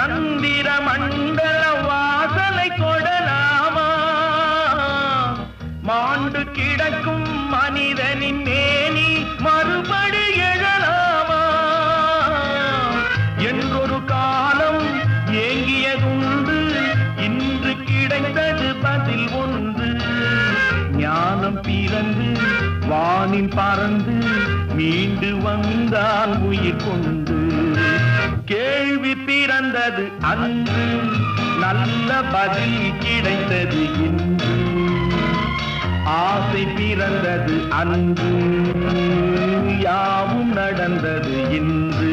சந்திர மண்டல வாசலை தொடலாமா மாண்டு கிடக்கும் மனிதனின் மேனி மறுபடி எழலாமா என்றொரு காலம் ஏங்கியதுண்டு இன்று கிடைத்தது பதில் ஒன்று ஞானம் பிறந்து வானில் பறந்து மீண்டு வந்தான் உயிர் கொண்டு கேள்வி பிறந்தது அன்று நல்ல பதில் கிடைத்தது இன்று ஆசை பிறந்தது அன்று யாவும் நடந்தது இன்று